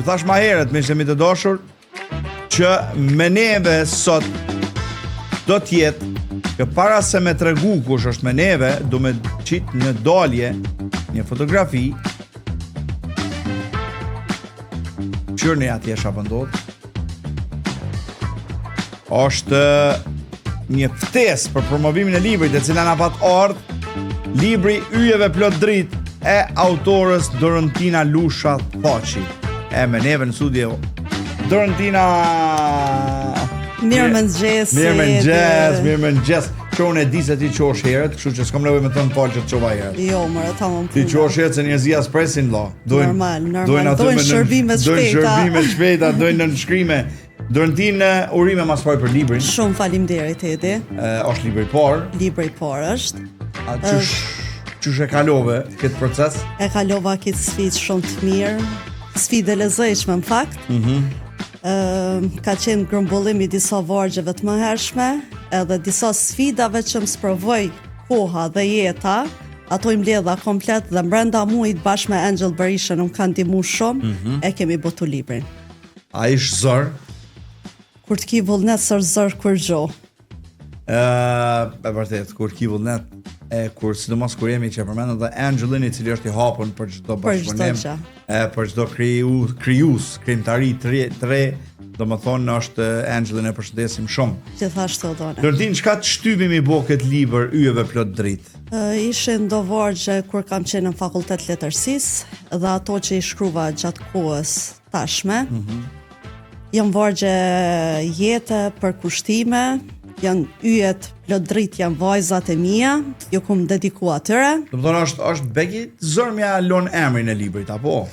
Ju thash ma herët, miqtë mi të dashur, që me neve sot do t'jetë që para se me tregu kush është me neve, do me qitë një dalje, një fotografi, qërni atje shapëndot, është një ftesë për promovimin e librit e cila na pat ardh, libri Yjeve plot dritë e autorës Dorentina Lusha Thaçi. E me neve në studio Dorentina. Mirëmëngjes. Çonë e di se ti qosh herët, kështu që s'kam nevojë me të falë që të çova herët. Jo, më tamam. Ti qosh herët se njerëzia s'presin vëlla. Normal. Dojnë shërbime të shpejta, dojnë nënshkrime. Dorentin, urime mas pari për librin. Shumë faleminderit Edi. Është libri i parë. Libri i parë është. Qysh e kalove këtë proces? E kalova këtë sfidë shumë të mirë, sfidë e lezetshme në fakt. Ka qenë grumbullimi i disa vargjeve të mëhershme, edhe disa sfidave që më sprovoi koha dhe jeta, ato i mbledha komplet dhe brenda muajit bashkë me Angel Berisha nuk kanë ndihmuar shumë, e kemi botu librin. A ish zor? Kur të ki vullnet sër zor kur gjo. E vërtet, kur ki vullnet, kur sidomos kur jemi që përmendëm dhe Angelin i cili është i hapur për çdo bashkëpunim, për çdo krijues, krijimtari tre, domethënë është Angelin e përshëndesim shumë. Gjithashtu dona. Dorentin, çka të shtypi mi bë këtë libër Yjeve plot dritë? Ishin do vargje kur kam qenë në fakultet letërsisë dhe ato që i shkruva gjatë kohës tashme. Janë vargje jete për kushtime, janë yjet plot dritë, janë vajzat e mia, ju kum dediku atyre. Domethënë është beki zërmja lon emrin e librit apo?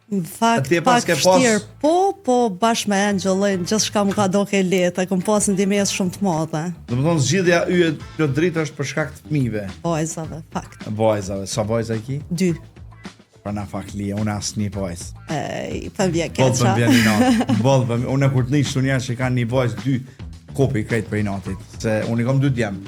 Në fakt pak vështirë, po bashkë me Angelin, gjithçka më ka doke lehtë, kam pas ndihmës shumë të madhe. Domethënë zgjidhja yjet plot dritë është për shkak të fëmijëve. Vajzave, fakt. Vajzave, sa vajza ki? 2. Pra na faklia, unë asë një vajzë. Për vje keqa. Unë kur të një shtu njerë që kanë një vajzë 2 kopi krejt për i natit. Se unë i kam 2 djemë.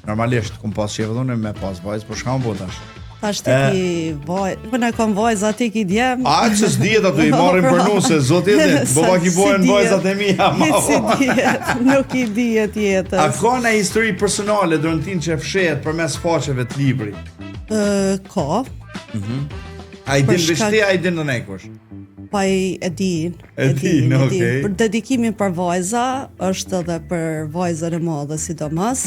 Normalisht, kum pas qeve dhune me pas vajzë, por shka më botash. Tash ti ki vajzë, unë e kam vajzë, ati ki djemë. A, që s'dijet ato i marrin për nuse, zot jetin, bëba ki bojnë vajzat e mija. Si dijet, nuk i dijet jetës. A ka në histori personale, Dorentin, që fshehet për mes faqeve të libri? Ka. A i din vishti, a i din në nekush? Pa i e din. Okej. Për dedikimin për vajza, është edhe për vajzën e madhe sidomos,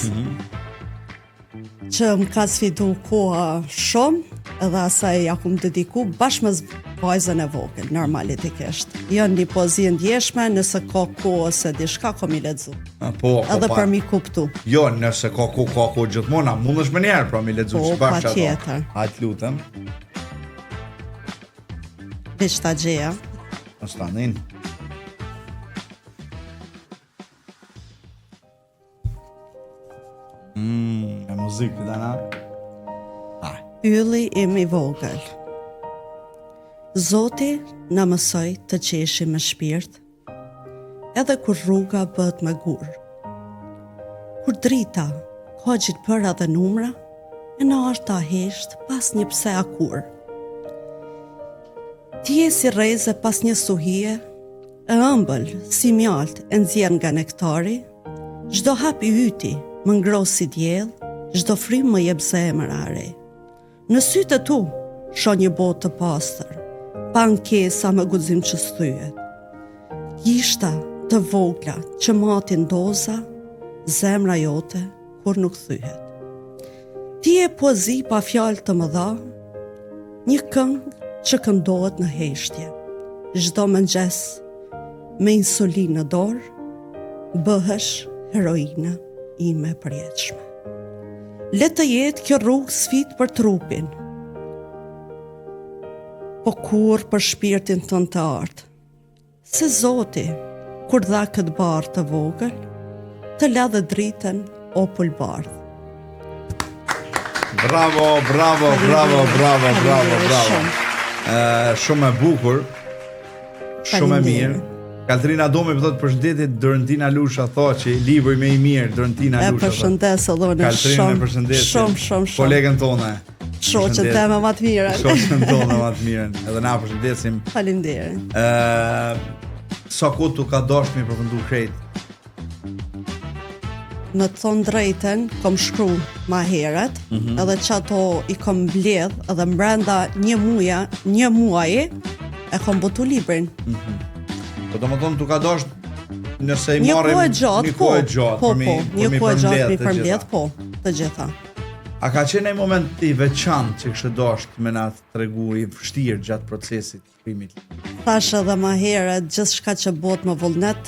që më ka sfidu koha shumë, edhe asaj ja kum dediku bashkë me vajzën e vogël, normalitikisht. Janë një pozi ndjeshme, nëse ka kohë se diçka kom i lexu. Edhe për mi kuptu. Jo, nëse ka kohë gjithmona, mundesh më njerë pra mi lexu bashkë ato. Patjetër. Hajt lutem. Veç ta gjeja. Ostanin. E muzikë dana. Ylli im i vogël. Zoti na mësoj të qeshim me shpirt, edhe kur rruga bëhet me gur. Kur drita ka gjithë përa dhe numra, e na është ta hesht pas një pse akur. Ti je si reze pas një suhie, e ëmbël si mjalt e nxjerr nga nektari, çdo hap i yti më ngros si diell, çdo frym më jep zemër are. Në sytë tu shoh një botë të pastër, pa ankesa me guxim që sthyet. Gishta të vogla që matin doza, zemra jote kur nuk thyhet. Ti je poezi pa fjalë të mëdha, një këngë që këndohet në heshtje. Çdo mëngjes me insulinë në dorë, bëhesh heroina ime e përjetshme. Le të jetë kjo rrugë sfidë për trupin, po kur për shpirtin tënd të artë. Se Zoti, kur dha këtë barë të vogël, të la dhe dritën o pulbardh. Bravo. Shumë e bukur, shumë e mirë. Kaltrina Domi pëthot përshëndetit Dorentina Lusha Thaçi, libri me i mirë, Dorentina Lusha. E përshëndes edhe në Kaltrina e përshëndesit. Shumë. Kolegën tonë. Shoqën teme më të mirën. Shoqën tonë më të mirën. Edhe na përshëndesim. Faleminderit. Sa kohë tu ka dashur mi përfundu krejt? Në të thonë drejten, kom shkru ma heret, edhe që ato i kom mbledh, edhe mbrenda një muaji, e kom botu librin. Po do më thonë tu ka dashur nëse i Një marrim kohë gjatë, një kohë gjatë, po, një kohë gjatë mi të përmbledh, gjitha. po, të gjitha. A ka qenë një moment i veçantë që kështë dashur me na tregu i vështirë gjatë procesit të shkrimit? Thash edhe ma heret, gjithçka që bot më vullnet,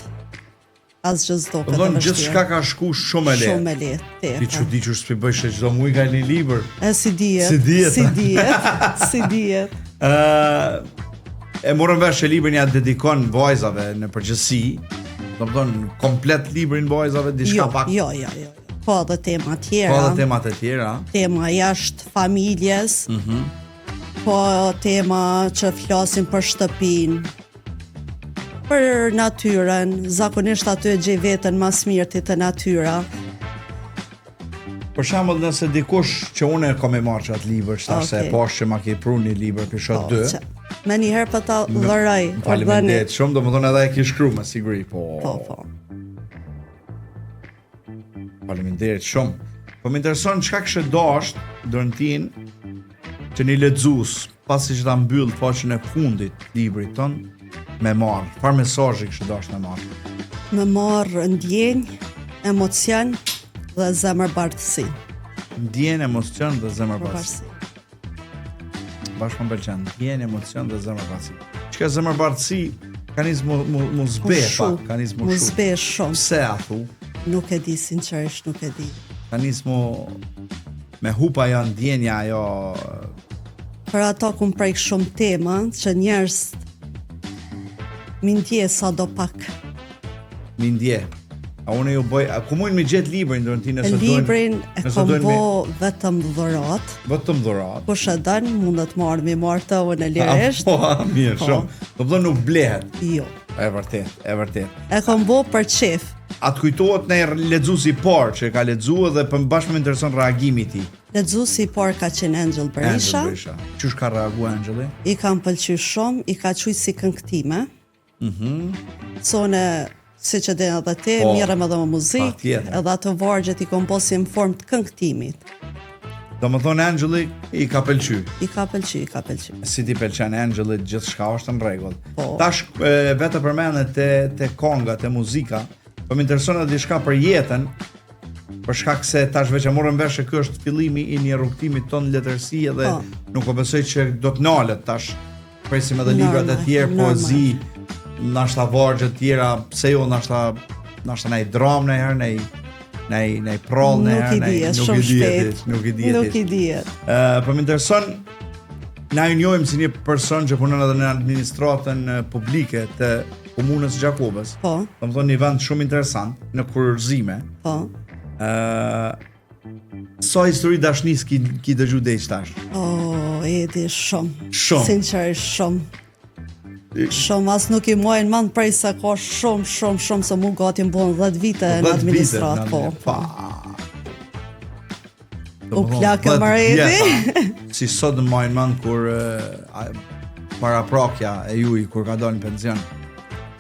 asgjë s'do Do këtë thonë vështirë. gjithçka ka shku shumë e lehtë. Shumë e lehtë, Ti që s'pi bësh se çdo muaj ka një libër. E si dihet. Si dihet. Si dihet. E morën vesh që librin ja dedikon vajzave në përgjithësi. Do të thonë komplet librin vajzave diçka pak. Jo. Po edhe tema tjera. Po edhe temat e tjera. Tema jashtë familjes. Po tema që flasin për shtëpinë, për natyrën, zakonisht aty e gjej veten mas mirë të natyra. Për shembull, nëse dikush që unë kam e marrë atë libër, thash se e pash që ma ke pru një libër për shot 2. Me njëherë për ta dhëroj. Faleminderit shumë, do më thonë edhe e ki shkru me siguri, po. Faleminderit shumë. Po më intereson çka kështë dasht Dorëntin që një lexues pasi që ta mbyll faqen e fundit librit ton me marr. Çfarë mesazhi kështë dasht me marr? Me marr ndjenjë, emocion dhe zemërbardhësi. Ndjen, emocion dhe zemërbardhësi. Bashkë më pëlqen. Ndjen, emocion dhe zemërbardhësi. Çka zemërbardhësi ka nis mu zbe pak, ka nis mu zbe shumë. Pse a thu? Nuk e di, sinqerisht nuk e di. Ka nis mu me hupa jo ndjenja ajo. Për ato kum prek shumë tema që njerëz mi ndje sa do pak. Mi ndje. A unë ju bëj, ku mund mi gjetë librin Dorëntin nëse dojnë? Librin e kom bo vetëm dhurat. Vetëm dhurat. Kush e dan, mundet marrë mi marrë të unë e lirisht. Po, mirë, shumë. Do të nuk blehet. Jo. E vërtet. E kom bo për qef. Atë kujtohet në lexuesi i parë që ka lexuar dhe për bashkë më intereson reagimi i tij. Lexuesi i parë ka qenë Angel Berisha. Qysh ka reaguar Angeli? I kam pëlqyer shumë, i ka qujtë si këngëtime. Sone si që dhe edhe ti, mirëm edhe më muzikë, edhe atë vargjet i komposim në formë të këngëtimit. Do më thonë Angeli i ka pëlqy. I ka pëlqy. Si ti pëlqen Angeli, gjithë shka është në regull. Po. Tash vetë përmene te konga, te muzika, po më intereson edhe diçka për jetën, për shkak se tash veç e morëm vesh që ky është fillimi i një rrugtimi ton letërsi edhe nuk po besoj që do të nalet tash. Presim edhe librat e tjerë, poezi, nashta vargje të tjera, pse jo nashta na i dram në herë, na i prall në herë, nuk i dihet. Po më intereson, na i njohim si një person që punon edhe në administratën publike të komunës Gjakobës. Po. Do të thonë një vend shumë interesant në kurërzime. Po. Sa histori dashnis ki dëgju deri tash? Edi shumë. Shumë. Sinqerisht shumë. Shumë, as nuk i mojnë mand prej se ka shumë se mu gati më bon 10 vite në administrat, po. U plakë më redi. Si sot në mojnë mand kur para prakja e juj, kur ka dalë në pension,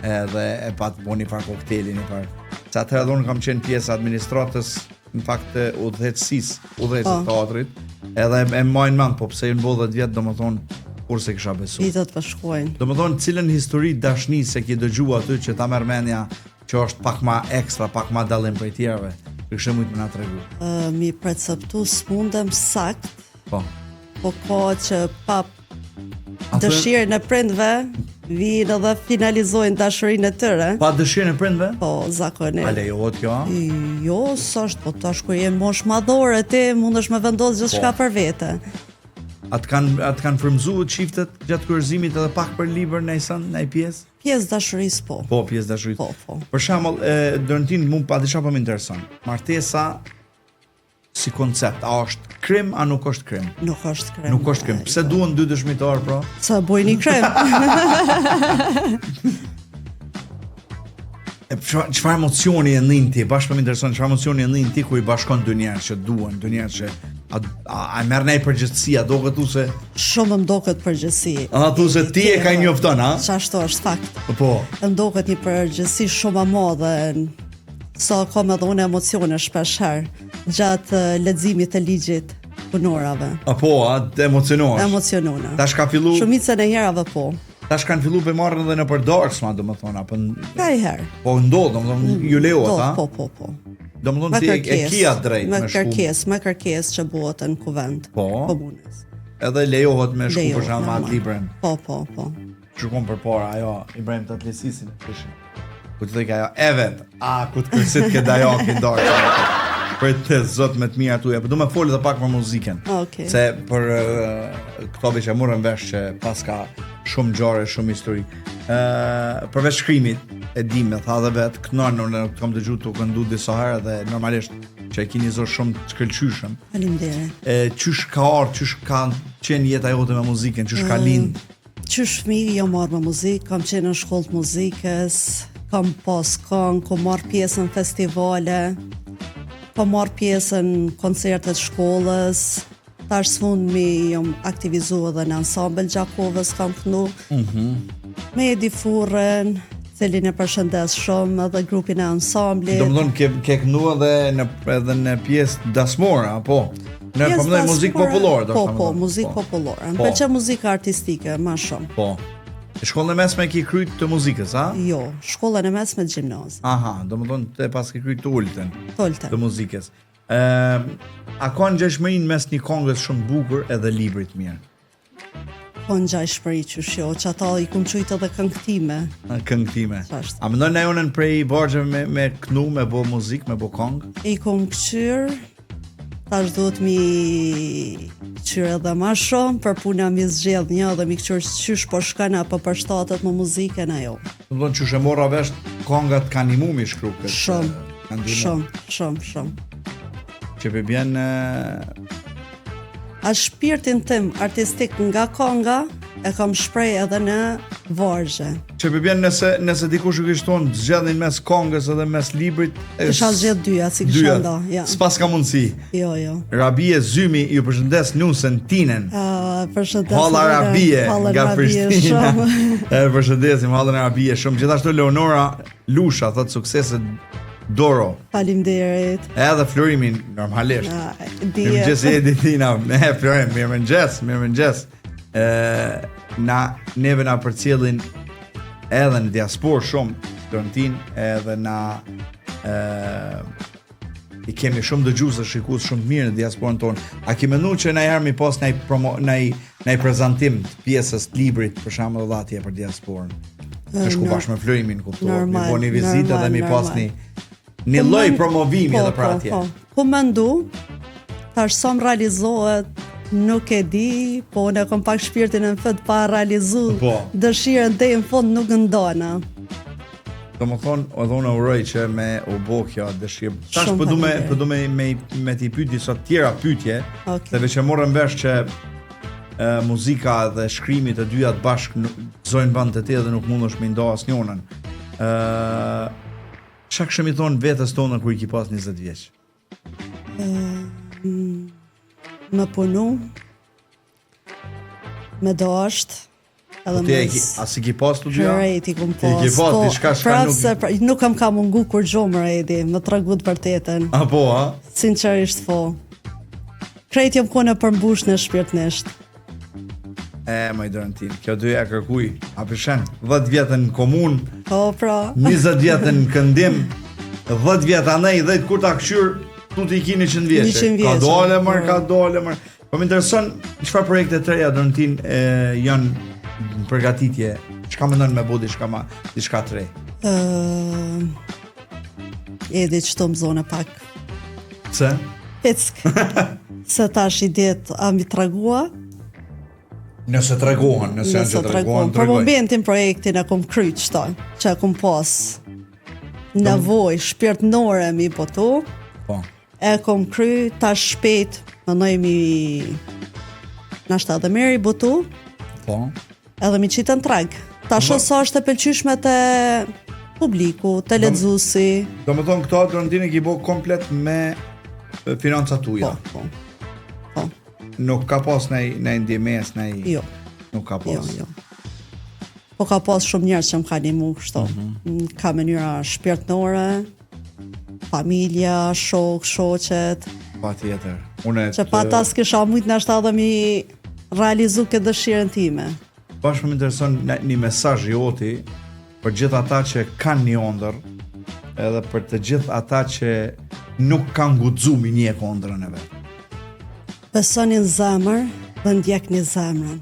edhe e pat bo një par kokteli, një par. Se atëherë edhe unë kam qenë pjesë administratës, në fakt udhëheqësisë të teatrit, edhe e mojnë mand, po pse ju në bo 10 vjetë, do më thonë, kur se kisha besu. Vitet përshkojnë. Do më thonë, cilën histori dashni se ki dëgju aty që ta mërmenja që është pak ma ekstra, pak ma dalim për tjerëve, kështë mujtë më nga të regu. Mi perceptu s'mundem sakt, po ka që pa dëshirën e prindve, vinë dhe finalizojnë dashurinë e tëre. Pa dëshirën e prindve? Po, zakonisht. A lejohet kjo? Jo, s'është, po tash kur je mosh madhore, ti mundesh me vendosë gjithë shka për vete. Atë kanë frymzu çiftet gjatë kurrëzimit edhe pak për libër në pjesë? Pjesë dashurisë po. Po, pjesë dashurisë. Po. Për shembull, Dorëntin mua pa disha po më intereson. Martesa si koncept, a është krim a nuk është krim? Nuk është krim. Nuk është krim. Pse duan dy dëshmitar pra? Sa bojni krim. Çfarë emocioni e ndin ti? Bashkë më intereson çfarë emocioni e ndin ti kur i bashkon dy njerëz që duan, dy njerëz që A merr nej përgjithësi, a do këtu se Shumë më doket përgjithësi. a thu se ti e ka njofton, a? Çashtu është fakt. Po. Më doket një përgjithësi shumë e madhe. Sa kam edhe unë emocione shpesh herë gjatë leximit të ligjit punorave. Apo, të emocionohesh. Emocionona. Tash ka fillu, Shumicën e herave po. tash kanë fillu për marrën edhe në përdarsma, domethënë, apo Ka i herë. po ndodh, domethënë ju lejohet, a? Po. Domethënë Me ti e kërkesë. kia drejt Me me shku. me kërkesë që bëhet në kuvent Po. komunës. Edhe lejohet me shku për Lejohet, shkak me atë normal. librin. Po. Shkon përpara ajo Ibrahim të atlesisin e kishin. Ku të thëjka ajo, evet, ku të kërsit ke dajakin darë. Për të zot me të mirë atuja, për du me folë dhe pak për muzikën. Okej. Se për këto që morën vesh që pas ka shumë gjare, shumë histori. Përveç shkrimit, e di me tha dhe vetë, këtënar në kam të gjutë të këndu disa herë dhe normalisht që e kini zor shumë të shkëlqyshëm. Faleminderit. Qysh ka ardhur, qysh ka qenë jeta jote me muzikën, qysh ka lind? Qysh fëmijë jam marrë me muzikë, kam qenë në shkollë të muzikës, kam pas këngë, kam marrë pjesë në festivale, kam marrë pjesë në koncertet shkollës, tash sfundmi jam aktivizu edhe në ansambël Gjakovës, kam kënu, me Edi Furren, cilin e përshëndes shumë, edhe grupin e ansamblit. Domethënë ke kënu edhe në pjesë dasmore, apo? Në Pjesë përmëndaj muzikë dasmore, popullore, Po, muzikë popullore. Më Po. pëlqen muzika artistike, ma shumë. Po. Shkollën e mesme ki kryt të muzikës, a? Jo, shkollën e mesme të gjimnaz. Aha, domethënë te pas ke kryt të ullëtën Tolte. të muzikës. A ka ngjashmërinë mes një këngës shumë bukur edhe librit mirë? Po në gjaj shpëri që shjo, që ata i kum qujtë edhe këngëtime. Këngë time. Qashtë. A mendon ajonën prej vargjeve me kënu, me bo muzikë, me bo këngë? I kum këqyr, tash duhet mi këqyr edhe ma shumë, për puna mi zgjedh një dhe mi këqyr qysh po shkën apo për shtatet më muzikën ajo. Domethënë që shë morra vesh këngat kanë imu mi shkru këtë. kanë ndihmu. Shumë. Që për bjen A shpirtin tim artistik nga kënga e kam shprej edhe në vargje. që për bjen nëse dikush u kishton zgjedhin mes këngës edhe mes librit. Kisha zgjedh dyja, si kisha nda. Ja. S'pas ka mundësi. Jo. Rabie Zymi ju përshëndes nusën Tinën. Përshëndes. Halla Rabie nga Prishtina. shumë. E përshëndesim Hallën Rabie shumë. Gjithashtu Leonora Lusha thot sukseset Doro. Faleminderit. Edhe Florimin normalisht. Dije. Mirëmëngjes Editina. Ne Florim, mirëmëngjes. Neve na përcjellin edhe në diasporë shumë Torontin, edhe na i kemi shumë dëgjues dhe shikues shumë të mirë në diasporën tonë. A ke menduar që na herë mi pas në prezantim të pjesës të librit për shembull edhe atje për diasporën? Të shku bashkë me Florimin kuptuar, mi bo një vizitë dhe mi pas një lloj promovimi edhe për atje. Po mendu, tash sa më realizohet, nuk e di, po unë kam pak shpirtin e fët pa realizu dëshirën deri në fund nuk ndona. Domethënë, edhe unë uroj që me u bë kjo dëshirë. Tash po du me t'i pyet disa tjera pyetje, sepse që morëm vesh që muzika dhe shkrimi të dyja të bashkë zojnë vend të tillë dhe nuk mundesh me nda asnjërin. Çka kishe mi thonë vetes tonë kur i ki pas 20 vjeç? Me punu, me dasht, edhe me... A si ki pas të dyja? Rejti kum pas. I ki pas, diçka shka nuk... Nuk kam ka mungu kur gjomë rejti, me tregu të vërtetën. A po, a? Sinqerisht po. Krejt jam kone përmbush në shpirtnisht. Ma i dërën kjo dyja kërkuj, a përshen, 10 vjetën në komun, po pra. 20 vjetën në këndim, 10 vjetë anej, 10 kur ta këshyr, tu t'i ki 100 vjeqe. Ka dole mërë. Po më intereson, çfarë projekte të reja dërën janë në përgatitje, çka mendon me bu diçka të re? Edi që të më zone pak. Se? Pick. Se tash i det a mi tragua. Nëse tregohen, nëse janë që tregohen, për momentin projektin e kom kryt që e kom pas nevoj shpirtnore mi po tu. Po. E kom kry, tash shpejt, mënoj mi nashta edhe meri botu. Po. Edhe mi qitën treg. Tash ose është e pëlqyshme të publiku, të lexuesi. Do më thonë këto Trondini ki bo komplet me financat tuja. Po. Nuk ka pas në ndjemes, Jo. Nuk ka pas. Jo. Po ka pas shumë njerëz që më kanë ndihmu kështu. Ka mënyra shpirtërore, familja, shoqet. Patjetër. Unë Që pa ta s'kisha mujt nashta edhe mi realizu këtë dëshirën time. Bashkë më intereson një mesazh joti për gjithë ata që kanë një ëndër, edhe për të gjithë ata që nuk kanë guxuar mi një ëndrrën e vet. Besoni në zemër dhe ndjekni zemrën.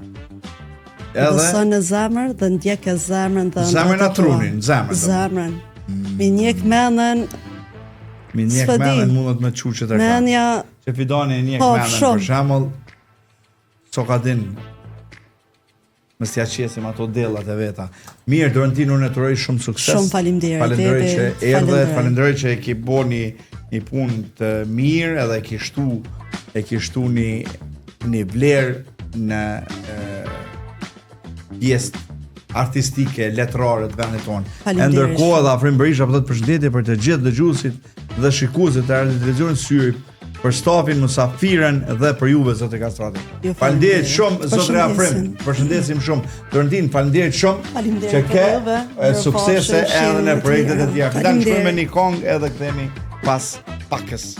Besoni në zemër dhe ndjekë zemrën dhe zemrën na trunin, zemrën. Mi njek mendën. Mi njek mendën mundet me çuçet e ka. Që fidoni njek mendën për shembull, so ka din mos ja qesim ato dellat e veta. Mirë, Dorentin, unë të uroj shumë sukses. Shumë faleminderit. Faleminderit që erdhe, faleminderit që e ke bënë një punë të mirë, edhe e ke shtu një vlerë në pjesë artistike, letrare të vendit tonë. Ndërkohë edhe Afrim Berisha po thotë përshëndetje për të gjithë dëgjuesit dhe shikuesit të Radio Televizionit Syri, për stafin, musafiren dhe për juve, zotë Kastrati. Faleminderit shumë, zotë Afrim. Përshëndesim shumë. Dorentin, faleminderit shumë që ke suksese edhe në projektet e tjera. Fitan shkojmë me një kong edhe kthehemi pas pakës.